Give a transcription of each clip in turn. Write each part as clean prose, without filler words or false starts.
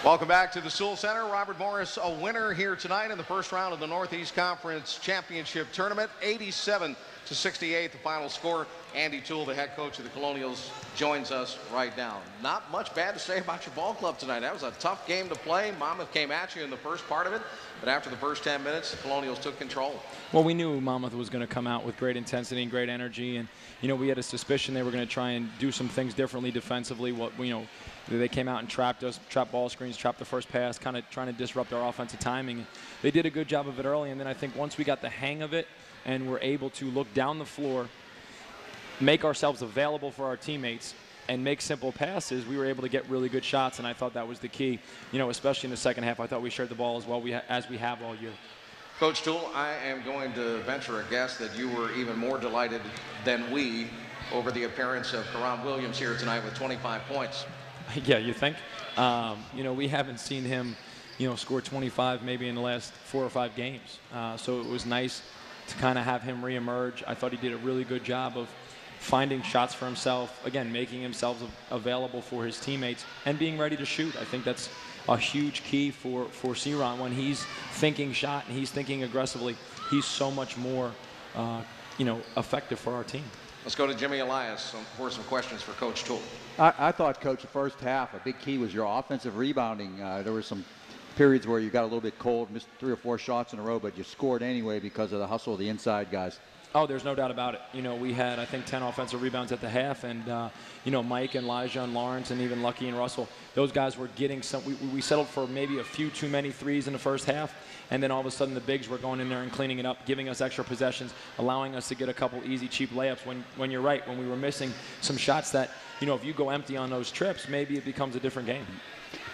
Welcome back to the Toole Center. Robert Morris, a winner here tonight in the first round of the Northeast Conference Championship Tournament. 87-68, the final score. Andy Toole, the head coach of the Colonials, joins us right now. Not much bad to say about your ball club tonight. That was a tough game to play. Monmouth came at you in the first part of it, but after the first 10 minutes, the Colonials took control. Well, we knew Monmouth was going to come out with great intensity and great energy, and we had a suspicion they were going to try and do some things differently defensively. They came out and trapped us, trapped ball screens, trapped the first pass, kind of trying to disrupt our offensive timing. They did a good job of it early, and then I think once we got the hang of it and were able to look down the floor, make ourselves available for our teammates, and make simple passes, we were able to get really good shots, and I thought that was the key. Especially in the second half, I thought we shared the ball as well as we have all year. Coach Toole, I am going to venture a guess that you were even more delighted than we over the appearance of Karan Williams here tonight with 25 points. Yeah, you think? We haven't seen him, score 25 maybe in the last 4 or 5 games. So it was nice to kind of have him reemerge. I thought he did a really good job of finding shots for himself, again, making himself available for his teammates and being ready to shoot. I think that's a huge key for C-Ron. When he's thinking shot and he's thinking aggressively, he's so much more, effective for our team. Let's go to Jimmy Elias for some questions for Coach Toole. I thought, Coach, the first half, a big key was your offensive rebounding. There were some periods where you got a little bit cold, missed 3 or 4 shots in a row, but you scored anyway because of the hustle of the inside guys. Oh, there's no doubt about it. We had, I think, 10 offensive rebounds at the half, and, Mike and Elijah and Lawrence and even Lucky and Russell, those guys were getting some. We settled for maybe a few too many threes in the first half, and then all of a sudden the bigs were going in there and cleaning it up, giving us extra possessions, allowing us to get a couple easy, cheap layups when you're right, when we were missing some shots that, if you go empty on those trips, maybe it becomes a different game.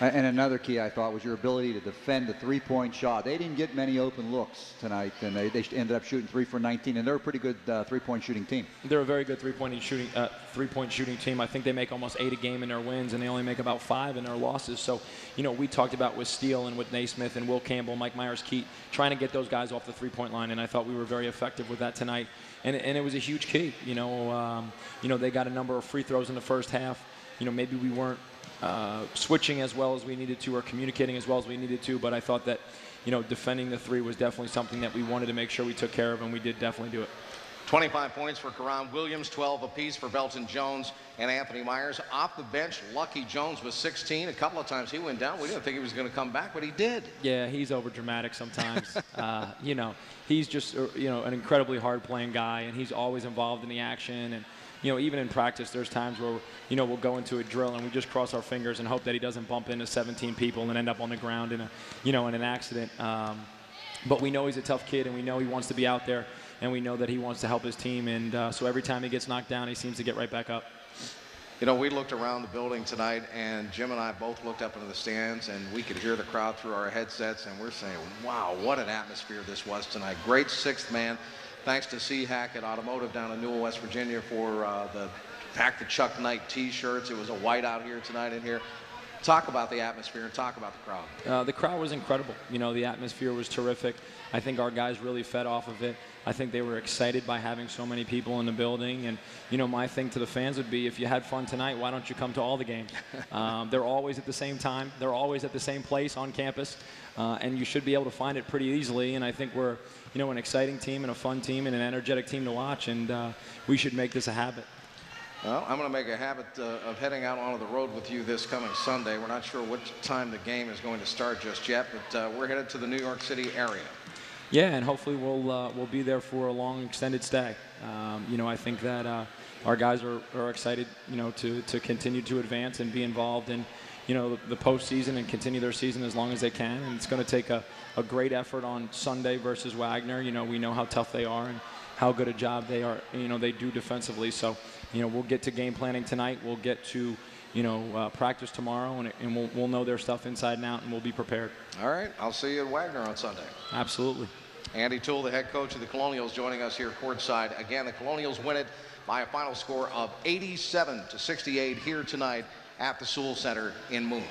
And another key, I thought, was your ability to defend the three-point shot. They didn't get many open looks tonight, and they ended up shooting 3 for 19, and they're a pretty good three-point shooting team. They're a very good three-point shooting team. I think they make almost 8 a game in their wins, and they only make about 5 in their losses. So, we talked about with Steele and with Naismith and Will Campbell, Mike Myers-Keat, trying to get those guys off the three-point line, and I thought we were very effective with that tonight. And it was a huge key. They got a number of free throws in the first half. Maybe we weren't switching as well as we needed to or communicating as well as we needed to, but I thought that, defending the 3 was definitely something that we wanted to make sure we took care of, and we did definitely do it. 25 points for Karan Williams, 12 apiece for Belton Jones and Anthony Myers. Off the bench, Lucky Jones was 16. A couple of times he went down. We didn't think he was going to come back, but he did. Yeah, he's over dramatic sometimes. He's just, an incredibly hard-playing guy, and he's always involved in the action. And even in practice, there's times where, we'll go into a drill and we just cross our fingers and hope that he doesn't bump into 17 people and end up on the ground in in an accident. But we know he's a tough kid, and we know he wants to be out there, and we know that he wants to help his team. And so every time he gets knocked down, he seems to get right back up. We looked around the building tonight, and Jim and I both looked up into the stands, and we could hear the crowd through our headsets, and we're saying, wow, what an atmosphere this was tonight. Great sixth man. Thanks to C. Hackett Automotive down in Newell, West Virginia for the Pack the Chuck Knight T-shirts. It was a white out here tonight in here. Talk about the atmosphere and talk about the crowd. The crowd was incredible. The atmosphere was terrific. I think our guys really fed off of it. I think they were excited by having so many people in the building. And, my thing to the fans would be, if you had fun tonight, why don't you come to all the games? They're always at the same time. They're always at the same place on campus. And you should be able to find it pretty easily. And I think we're, an exciting team and a fun team and an energetic team to watch. And we should make this a habit. Well, I'm going to make a habit of heading out onto the road with you this coming Sunday. We're not sure what time the game is going to start just yet, but we're headed to the New York City area. Yeah, and hopefully we'll be there for a long extended stay. I think that our guys are excited, to continue to advance and be involved in, the postseason and continue their season as long as they can. And it's going to take a great effort on Sunday versus Wagner. We know how tough they are and how good a job they are. They do defensively. So, we'll get to game planning tonight. We'll get to, practice tomorrow, and we'll know their stuff inside and out, and we'll be prepared. All right. I'll see you at Wagner on Sunday. Absolutely. Andy Toole, the head coach of the Colonials, joining us here courtside. Again, the Colonials win it by a final score of 87-68 here tonight at the Toole Center in Moon.